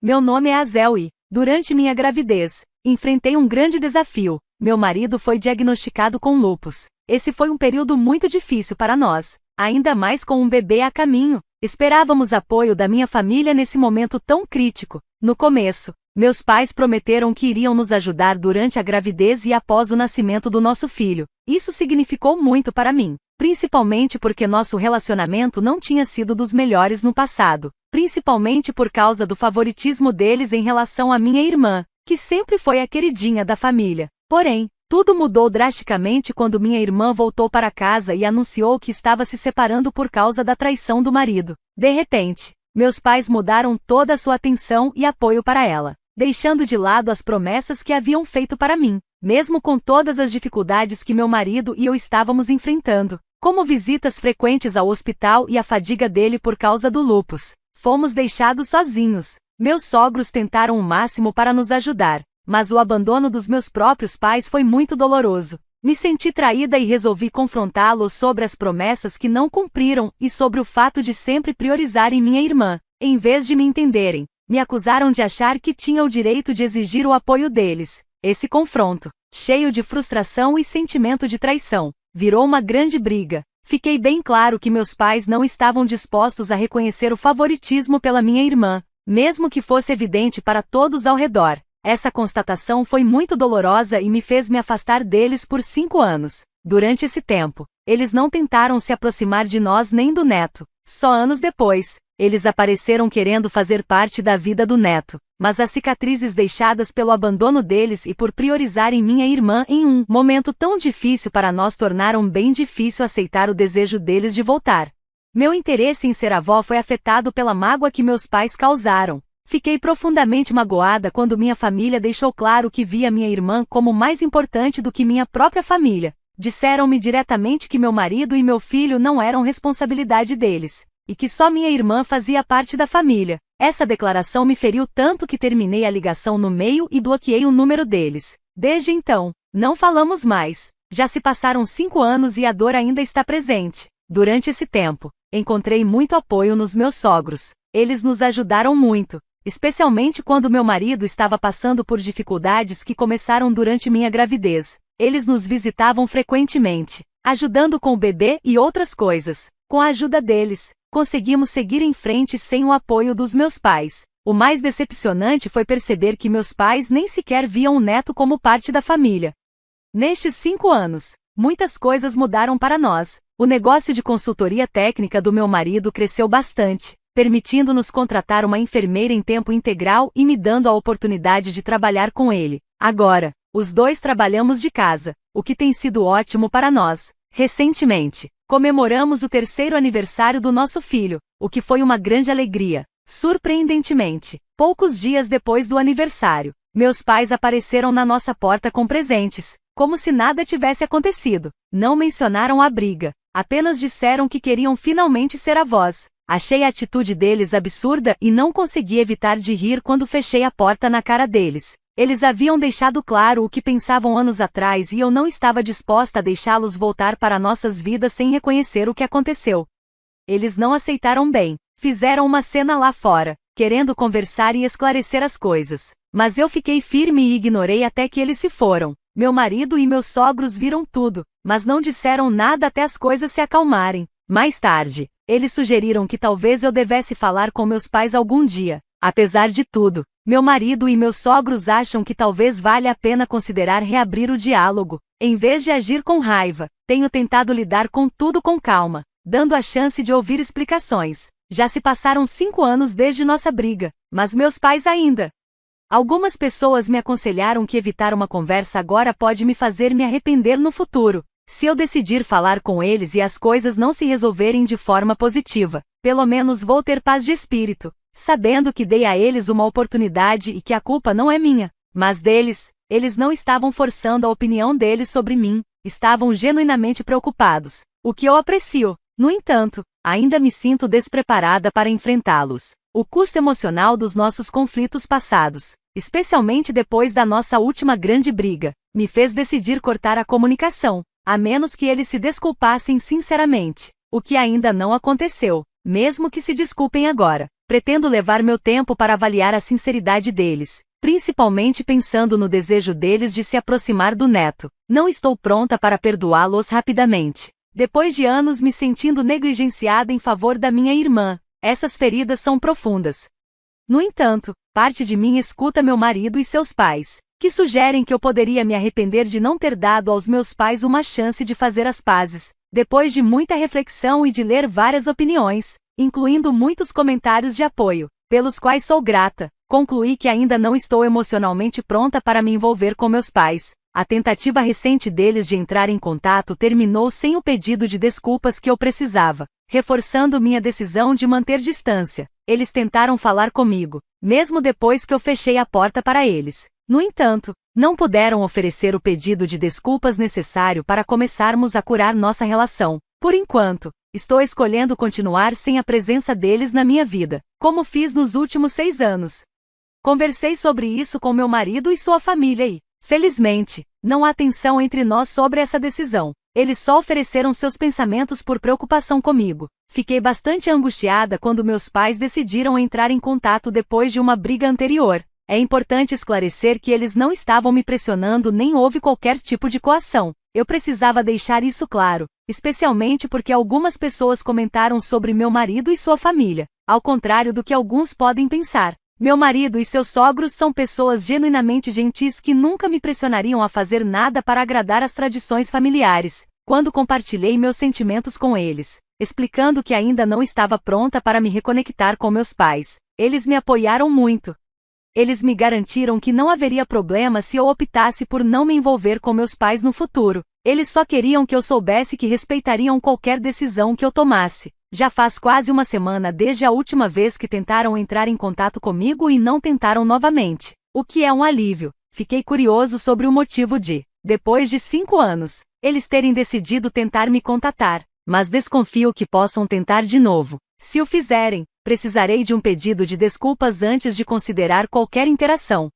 Meu nome é Azel e, durante minha gravidez, enfrentei um grande desafio. Meu marido foi diagnosticado com lúpus. Esse foi um período muito difícil para nós, ainda mais com um bebê a caminho. Esperávamos apoio da minha família nesse momento tão crítico. No começo, meus pais prometeram que iriam nos ajudar durante a gravidez e após o nascimento do nosso filho. Isso significou muito para mim, principalmente porque nosso relacionamento não tinha sido dos melhores no passado, principalmente por causa do favoritismo deles em relação à minha irmã, que sempre foi a queridinha da família. Porém, tudo mudou drasticamente quando minha irmã voltou para casa e anunciou que estava se separando por causa da traição do marido. De repente, meus pais mudaram toda a sua atenção e apoio para ela, deixando de lado as promessas que haviam feito para mim, mesmo com todas as dificuldades que meu marido e eu estávamos enfrentando, como visitas frequentes ao hospital e a fadiga dele por causa do lúpus. Fomos deixados sozinhos. Meus sogros tentaram o máximo para nos ajudar, mas o abandono dos meus próprios pais foi muito doloroso. Me senti traída e resolvi confrontá-los sobre as promessas que não cumpriram e sobre o fato de sempre priorizarem minha irmã. Em vez de me entenderem, me acusaram de achar que tinha o direito de exigir o apoio deles. Esse confronto, cheio de frustração e sentimento de traição, virou uma grande briga. Fiquei bem claro que meus pais não estavam dispostos a reconhecer o favoritismo pela minha irmã, mesmo que fosse evidente para todos ao redor. Essa constatação foi muito dolorosa e me fez me afastar deles por 5 anos. Durante esse tempo, eles não tentaram se aproximar de nós nem do neto. Só anos depois, eles apareceram querendo fazer parte da vida do neto, mas as cicatrizes deixadas pelo abandono deles e por priorizarem minha irmã em um momento tão difícil para nós tornaram bem difícil aceitar o desejo deles de voltar. Meu interesse em ser avó foi afetado pela mágoa que meus pais causaram. Fiquei profundamente magoada quando minha família deixou claro que via minha irmã como mais importante do que minha própria família. Disseram-me diretamente que meu marido e meu filho não eram responsabilidade deles, e que só minha irmã fazia parte da família. Essa declaração me feriu tanto que terminei a ligação no meio e bloqueei o número deles. Desde então, não falamos mais. Já se passaram 5 anos e a dor ainda está presente. Durante esse tempo, encontrei muito apoio nos meus sogros. Eles nos ajudaram muito, especialmente quando meu marido estava passando por dificuldades que começaram durante minha gravidez. Eles nos visitavam frequentemente, ajudando com o bebê e outras coisas. Com a ajuda deles, conseguimos seguir em frente sem o apoio dos meus pais. O mais decepcionante foi perceber que meus pais nem sequer viam o neto como parte da família. Nestes 5 anos, muitas coisas mudaram para nós. O negócio de consultoria técnica do meu marido cresceu bastante, permitindo-nos contratar uma enfermeira em tempo integral e me dando a oportunidade de trabalhar com ele. Agora, os dois trabalhamos de casa, o que tem sido ótimo para nós. Recentemente, comemoramos o 3º aniversário do nosso filho, o que foi uma grande alegria. Surpreendentemente, poucos dias depois do aniversário, meus pais apareceram na nossa porta com presentes, como se nada tivesse acontecido. Não mencionaram a briga, apenas disseram que queriam finalmente ser avós. Achei a atitude deles absurda e não consegui evitar de rir quando fechei a porta na cara deles. Eles haviam deixado claro o que pensavam anos atrás e eu não estava disposta a deixá-los voltar para nossas vidas sem reconhecer o que aconteceu. Eles não aceitaram bem, fizeram uma cena lá fora, querendo conversar e esclarecer as coisas. Mas eu fiquei firme e ignorei até que eles se foram. Meu marido e meus sogros viram tudo, mas não disseram nada até as coisas se acalmarem. Mais tarde, eles sugeriram que talvez eu devesse falar com meus pais algum dia. Apesar de tudo, meu marido e meus sogros acham que talvez valha a pena considerar reabrir o diálogo. Em vez de agir com raiva, tenho tentado lidar com tudo com calma, dando a chance de ouvir explicações. Já se passaram 5 anos desde nossa briga, mas meus pais ainda. Algumas pessoas me aconselharam que evitar uma conversa agora pode me fazer me arrepender no futuro. Se eu decidir falar com eles e as coisas não se resolverem de forma positiva, pelo menos vou ter paz de espírito, sabendo que dei a eles uma oportunidade e que a culpa não é minha, mas deles. Eles não estavam forçando a opinião deles sobre mim, estavam genuinamente preocupados, o que eu aprecio. No entanto, ainda me sinto despreparada para enfrentá-los. O custo emocional dos nossos conflitos passados, especialmente depois da nossa última grande briga, me fez decidir cortar a comunicação, a menos que eles se desculpassem sinceramente, o que ainda não aconteceu. mesmo que se desculpem agora. Pretendo levar meu tempo para avaliar a sinceridade deles, principalmente pensando no desejo deles de se aproximar do neto. Não estou pronta para perdoá-los rapidamente. Depois de anos me sentindo negligenciada em favor da minha irmã, essas feridas são profundas. No entanto, parte de mim escuta meu marido e seus pais, que sugerem que eu poderia me arrepender de não ter dado aos meus pais uma chance de fazer as pazes. Depois de muita reflexão e de ler várias opiniões, incluindo muitos comentários de apoio, pelos quais sou grata, concluí que ainda não estou emocionalmente pronta para me envolver com meus pais. A tentativa recente deles de entrar em contato terminou sem o pedido de desculpas que eu precisava, reforçando minha decisão de manter distância. Eles tentaram falar comigo, mesmo depois que eu fechei a porta para eles. No entanto, não puderam oferecer o pedido de desculpas necessário para começarmos a curar nossa relação. Por enquanto, estou escolhendo continuar sem a presença deles na minha vida, como fiz nos últimos 6 anos. Conversei sobre isso com meu marido e sua família e, felizmente, não há tensão entre nós sobre essa decisão. Eles só ofereceram seus pensamentos por preocupação comigo. Fiquei bastante angustiada quando meus pais decidiram entrar em contato depois de uma briga anterior. É importante esclarecer que eles não estavam me pressionando nem houve qualquer tipo de coação. Eu precisava deixar isso claro, especialmente porque algumas pessoas comentaram sobre meu marido e sua família, ao contrário do que alguns podem pensar. Meu marido e seus sogros são pessoas genuinamente gentis que nunca me pressionariam a fazer nada para agradar as tradições familiares. Quando compartilhei meus sentimentos com eles, explicando que ainda não estava pronta para me reconectar com meus pais, eles me apoiaram muito. Eles me garantiram que não haveria problema se eu optasse por não me envolver com meus pais no futuro. Eles só queriam que eu soubesse que respeitariam qualquer decisão que eu tomasse. Já faz quase uma semana desde a última vez que tentaram entrar em contato comigo e não tentaram novamente, o que é um alívio. Fiquei curioso sobre o motivo de, depois de 5 anos, eles terem decidido tentar me contatar, mas desconfio que possam tentar de novo. Se o fizerem, precisarei de um pedido de desculpas antes de considerar qualquer interação.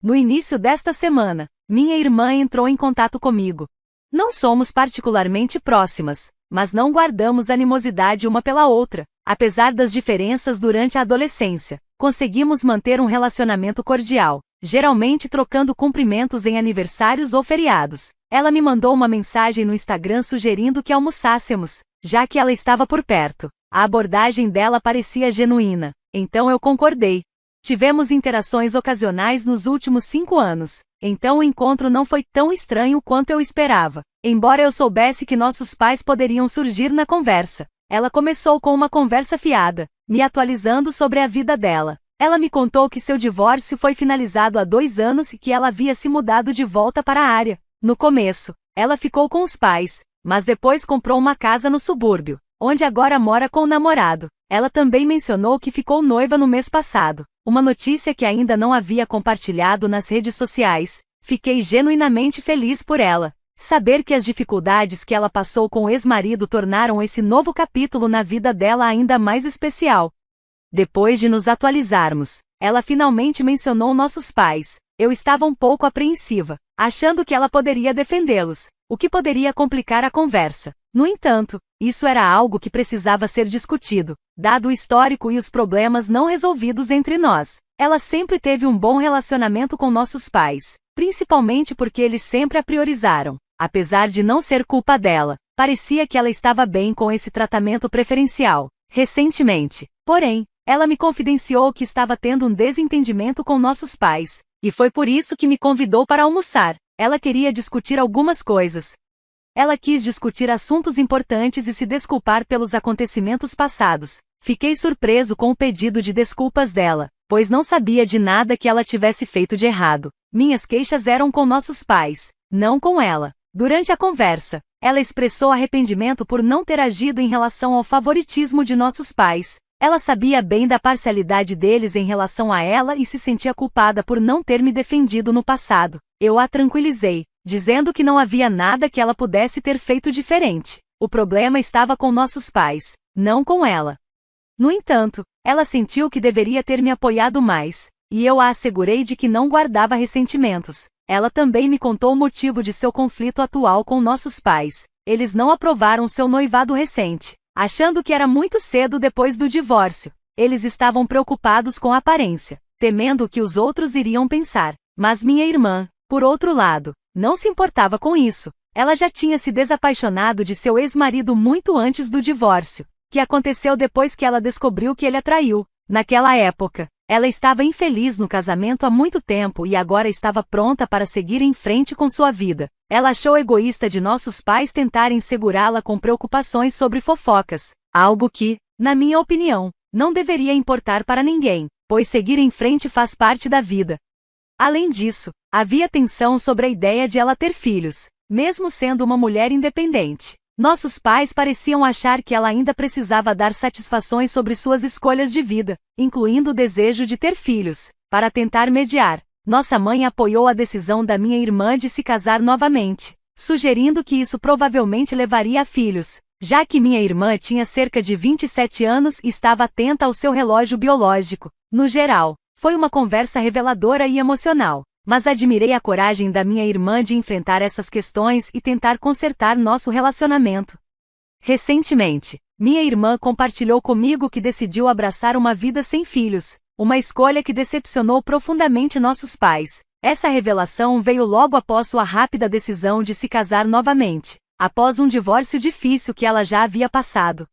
No início desta semana, minha irmã entrou em contato comigo. Não somos particularmente próximas, mas não guardamos animosidade uma pela outra. Apesar das diferenças durante a adolescência, conseguimos manter um relacionamento cordial, geralmente trocando cumprimentos em aniversários ou feriados. Ela me mandou uma mensagem no Instagram sugerindo que almoçássemos, já que ela estava por perto. A abordagem dela parecia genuína, então eu concordei. Tivemos interações ocasionais nos últimos 5 anos, então o encontro não foi tão estranho quanto eu esperava. Embora eu soubesse que nossos pais poderiam surgir na conversa, ela começou com uma conversa fiada, me atualizando sobre a vida dela. Ela me contou que seu divórcio foi finalizado há 2 anos e que ela havia se mudado de volta para a área. No começo, ela ficou com os pais, mas depois comprou uma casa no subúrbio, onde agora mora com o namorado. Ela também mencionou que ficou noiva no mês passado, uma notícia que ainda não havia compartilhado nas redes sociais. Fiquei genuinamente feliz por ela. Saber que as dificuldades que ela passou com o ex-marido tornaram esse novo capítulo na vida dela ainda mais especial. Depois de nos atualizarmos, ela finalmente mencionou nossos pais. Eu estava um pouco apreensiva, achando que ela poderia defendê-los, o que poderia complicar a conversa. No entanto, isso era algo que precisava ser discutido, dado o histórico e os problemas não resolvidos entre nós. Ela sempre teve um bom relacionamento com nossos pais, principalmente porque eles sempre a priorizaram. Apesar de não ser culpa dela, parecia que ela estava bem com esse tratamento preferencial. Recentemente, porém, ela me confidenciou que estava tendo um desentendimento com nossos pais, e foi por isso que me convidou para almoçar. Ela queria discutir algumas coisas. Ela quis discutir assuntos importantes e se desculpar pelos acontecimentos passados. Fiquei surpreso com o pedido de desculpas dela, pois não sabia de nada que ela tivesse feito de errado. Minhas queixas eram com nossos pais, não com ela. Durante a conversa, ela expressou arrependimento por não ter agido em relação ao favoritismo de nossos pais. Ela sabia bem da parcialidade deles em relação a ela e se sentia culpada por não ter me defendido no passado. Eu a tranquilizei, dizendo que não havia nada que ela pudesse ter feito diferente. O problema estava com nossos pais, não com ela. No entanto, ela sentiu que deveria ter me apoiado mais, e eu a assegurei de que não guardava ressentimentos. Ela também me contou o motivo de seu conflito atual com nossos pais. Eles não aprovaram seu noivado recente. achando que era muito cedo depois do divórcio. Eles estavam preocupados com a aparência, temendo o que os outros iriam pensar. Mas minha irmã, por outro lado, não se importava com isso. Ela já tinha se desapaixonado de seu ex-marido muito antes do divórcio, que aconteceu depois que ela descobriu que ele a traiu. Naquela época, ela estava infeliz no casamento há muito tempo e agora estava pronta para seguir em frente com sua vida. Ela achou egoísta de nossos pais tentarem segurá-la com preocupações sobre fofocas, algo que, na minha opinião, não deveria importar para ninguém, pois seguir em frente faz parte da vida. Além disso, havia tensão sobre a ideia de ela ter filhos, mesmo sendo uma mulher independente. Nossos pais pareciam achar que ela ainda precisava dar satisfações sobre suas escolhas de vida, incluindo o desejo de ter filhos. Para tentar mediar, nossa mãe apoiou a decisão da minha irmã de se casar novamente, sugerindo que isso provavelmente levaria a filhos, já que minha irmã tinha cerca de 27 anos e estava atenta ao seu relógio biológico. No geral, foi uma conversa reveladora e emocional. Mas admirei a coragem da minha irmã de enfrentar essas questões e tentar consertar nosso relacionamento. Recentemente, minha irmã compartilhou comigo que decidiu abraçar uma vida sem filhos, uma escolha que decepcionou profundamente nossos pais. Essa revelação veio logo após sua rápida decisão de se casar novamente, após um divórcio difícil que ela já havia passado.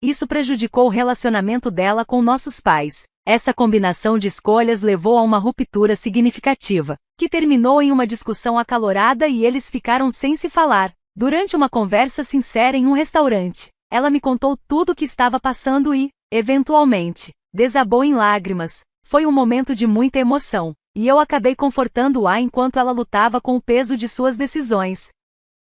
Isso prejudicou o relacionamento dela com nossos pais. Essa combinação de escolhas levou a uma ruptura significativa, que terminou em uma discussão acalorada e eles ficaram sem se falar. Durante uma conversa sincera em um restaurante, ela me contou tudo o que estava passando e, eventualmente, desabou em lágrimas. Foi um momento de muita emoção, e eu acabei confortando-a enquanto ela lutava com o peso de suas decisões.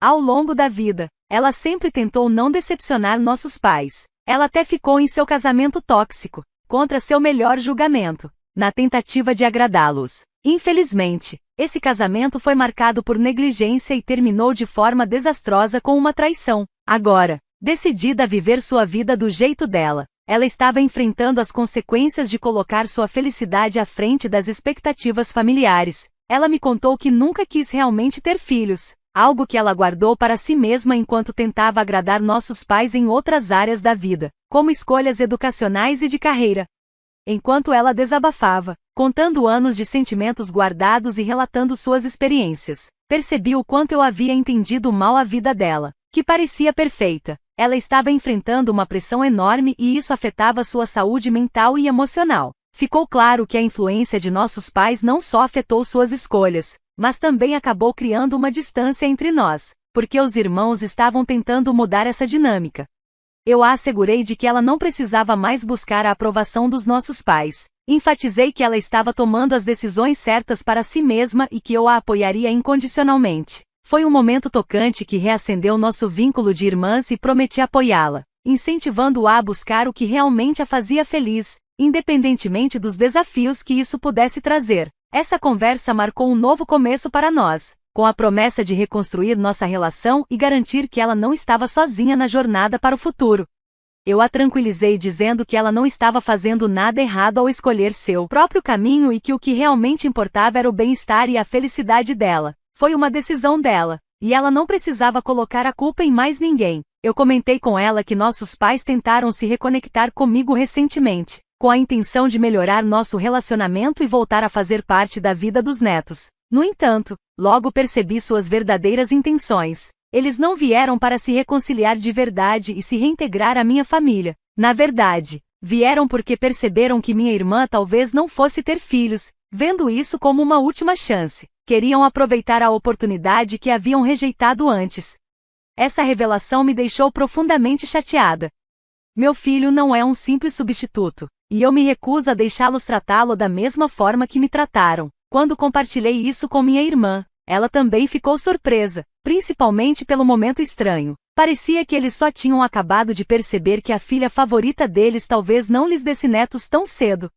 Ao longo da vida, ela sempre tentou não decepcionar nossos pais. Ela até ficou em seu casamento tóxico, contra seu melhor julgamento, na tentativa de agradá-los. Infelizmente, esse casamento foi marcado por negligência e terminou de forma desastrosa com uma traição. Agora, decidida a viver sua vida do jeito dela, ela estava enfrentando as consequências de colocar sua felicidade à frente das expectativas familiares. Ela me contou que nunca quis realmente ter filhos, algo que ela guardou para si mesma enquanto tentava agradar nossos pais em outras áreas da vida, como escolhas educacionais e de carreira. Enquanto ela desabafava, contando anos de sentimentos guardados e relatando suas experiências, percebi o quanto eu havia entendido mal a vida dela, que parecia perfeita. Ela estava enfrentando uma pressão enorme e isso afetava sua saúde mental e emocional. Ficou claro que a influência de nossos pais não só afetou suas escolhas, mas também acabou criando uma distância entre nós, porque os irmãos estavam tentando mudar essa dinâmica. Eu a assegurei de que ela não precisava mais buscar a aprovação dos nossos pais. Enfatizei que ela estava tomando as decisões certas para si mesma e que eu a apoiaria incondicionalmente. Foi um momento tocante que reacendeu nosso vínculo de irmãs e prometi apoiá-la, incentivando-a a buscar o que realmente a fazia feliz, independentemente dos desafios que isso pudesse trazer. Essa conversa marcou um novo começo para nós, com a promessa de reconstruir nossa relação e garantir que ela não estava sozinha na jornada para o futuro. Eu a tranquilizei dizendo que ela não estava fazendo nada errado ao escolher seu próprio caminho e que o que realmente importava era o bem-estar e a felicidade dela. Foi uma decisão dela, e ela não precisava colocar a culpa em mais ninguém. Eu comentei com ela que nossos pais tentaram se reconectar comigo recentemente, com a intenção de melhorar nosso relacionamento e voltar a fazer parte da vida dos netos. No entanto, logo percebi suas verdadeiras intenções. Eles não vieram para se reconciliar de verdade e se reintegrar à minha família. Na verdade, vieram porque perceberam que minha irmã talvez não fosse ter filhos, vendo isso como uma última chance. Queriam aproveitar a oportunidade que haviam rejeitado antes. Essa revelação me deixou profundamente chateada. Meu filho não é um simples substituto, e eu me recuso a deixá-los tratá-lo da mesma forma que me trataram. Quando compartilhei isso com minha irmã, ela também ficou surpresa, principalmente pelo momento estranho. Parecia que eles só tinham acabado de perceber que a filha favorita deles talvez não lhes desse netos tão cedo.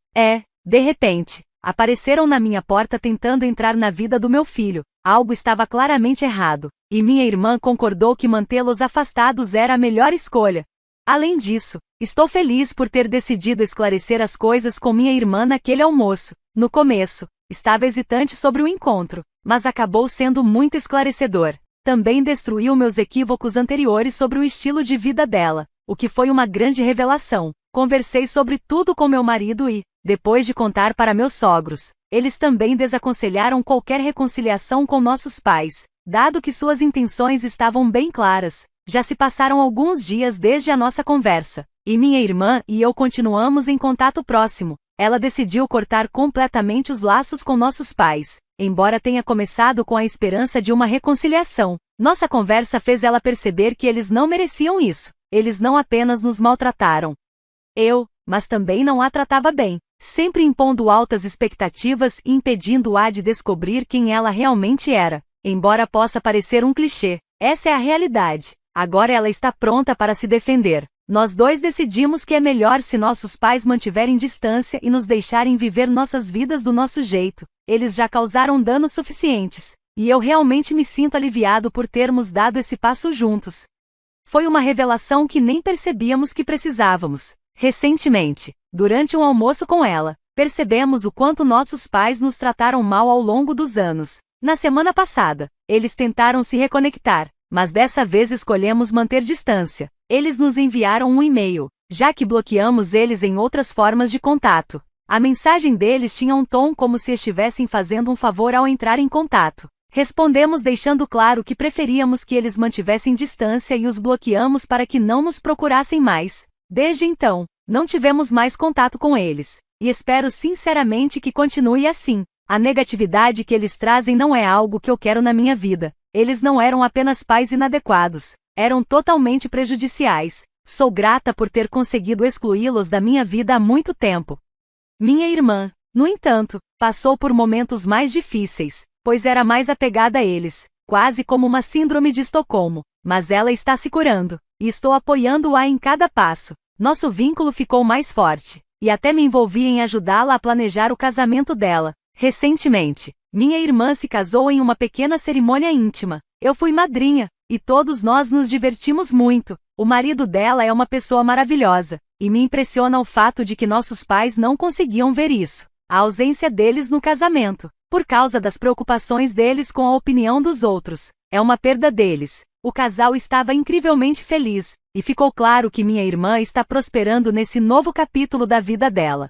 De repente, apareceram na minha porta tentando entrar na vida do meu filho. Algo estava claramente errado, e minha irmã concordou que mantê-los afastados era a melhor escolha. Além disso, estou feliz por ter decidido esclarecer as coisas com minha irmã naquele almoço. No começo, estava hesitante sobre o encontro, mas acabou sendo muito esclarecedor. Também destruiu meus equívocos anteriores sobre o estilo de vida dela. o que foi uma grande revelação. Conversei sobre tudo com meu marido e, depois de contar para meus sogros, eles também desaconselharam qualquer reconciliação com nossos pais, dado que suas intenções estavam bem claras. Já se passaram alguns dias desde a nossa conversa, e minha irmã e eu continuamos em contato próximo. Ela decidiu cortar completamente os laços com nossos pais, embora tenha começado com a esperança de uma reconciliação. Nossa conversa fez ela perceber que eles não mereciam isso. Eles não apenas nos maltrataram, mas também não a tratava bem, sempre impondo altas expectativas e impedindo-a de descobrir quem ela realmente era. Embora possa parecer um clichê, essa é a realidade. Agora ela está pronta para se defender. Nós dois decidimos que é melhor se nossos pais mantiverem distância e nos deixarem viver nossas vidas do nosso jeito. Eles já causaram danos suficientes, e eu realmente me sinto aliviado por termos dado esse passo juntos. Foi uma revelação que nem percebíamos que precisávamos. Recentemente, durante um almoço com ela, percebemos o quanto nossos pais nos trataram mal ao longo dos anos. Na semana passada, eles tentaram se reconectar, mas dessa vez escolhemos manter distância. Eles nos enviaram um e-mail, já que bloqueamos eles em outras formas de contato. A mensagem deles tinha um tom como se estivessem fazendo um favor ao entrar em contato. Respondemos deixando claro que preferíamos que eles mantivessem distância e os bloqueamos para que não nos procurassem mais. Desde então, não tivemos mais contato com eles, e espero sinceramente que continue assim. A negatividade que eles trazem não é algo que eu quero na minha vida. Eles não eram apenas pais inadequados, eram totalmente prejudiciais. Sou grata por ter conseguido excluí-los da minha vida há muito tempo. Minha irmã, no entanto, passou por momentos mais difíceis, pois era mais apegada a eles, quase como uma síndrome de Estocolmo, mas ela está se curando, e estou apoiando-a em cada passo. Nosso vínculo ficou mais forte, e até me envolvi em ajudá-la a planejar o casamento dela. Recentemente, minha irmã se casou em uma pequena cerimônia íntima. Eu fui madrinha, e todos nós nos divertimos muito. O marido dela é uma pessoa maravilhosa, e me impressiona o fato de que nossos pais não conseguiam ver isso. A ausência deles no casamento, por causa das preocupações deles com a opinião dos outros, é uma perda deles. O casal estava incrivelmente feliz, e ficou claro que minha irmã está prosperando nesse novo capítulo da vida dela.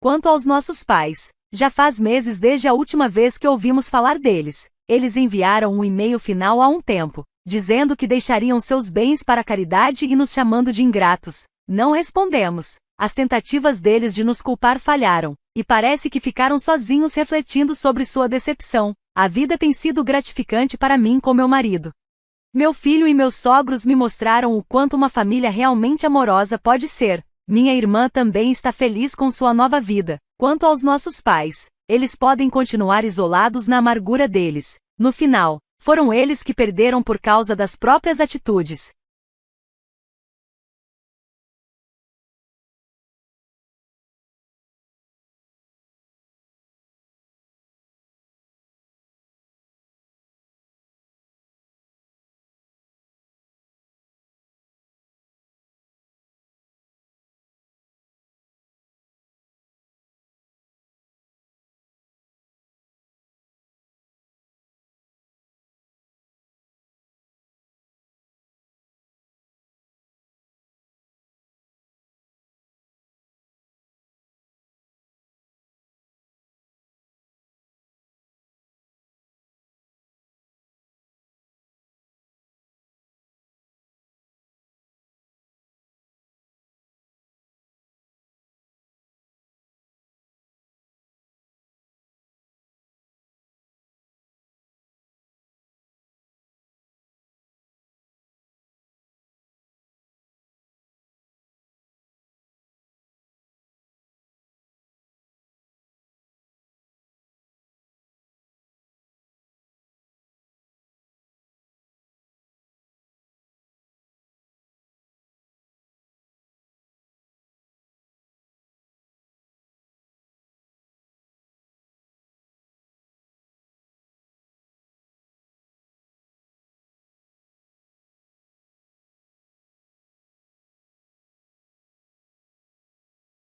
Quanto aos nossos pais, já faz meses desde a última vez que ouvimos falar deles. Eles enviaram um e-mail final há um tempo, dizendo que deixariam seus bens para a caridade e nos chamando de ingratos. Não respondemos. As tentativas deles de nos culpar falharam, e parece que ficaram sozinhos refletindo sobre sua decepção. A vida tem sido gratificante para mim com meu marido. Meu filho e meus sogros me mostraram o quanto uma família realmente amorosa pode ser. Minha irmã também está feliz com sua nova vida. Quanto aos nossos pais, eles podem continuar isolados na amargura deles. No final, foram eles que perderam por causa das próprias atitudes.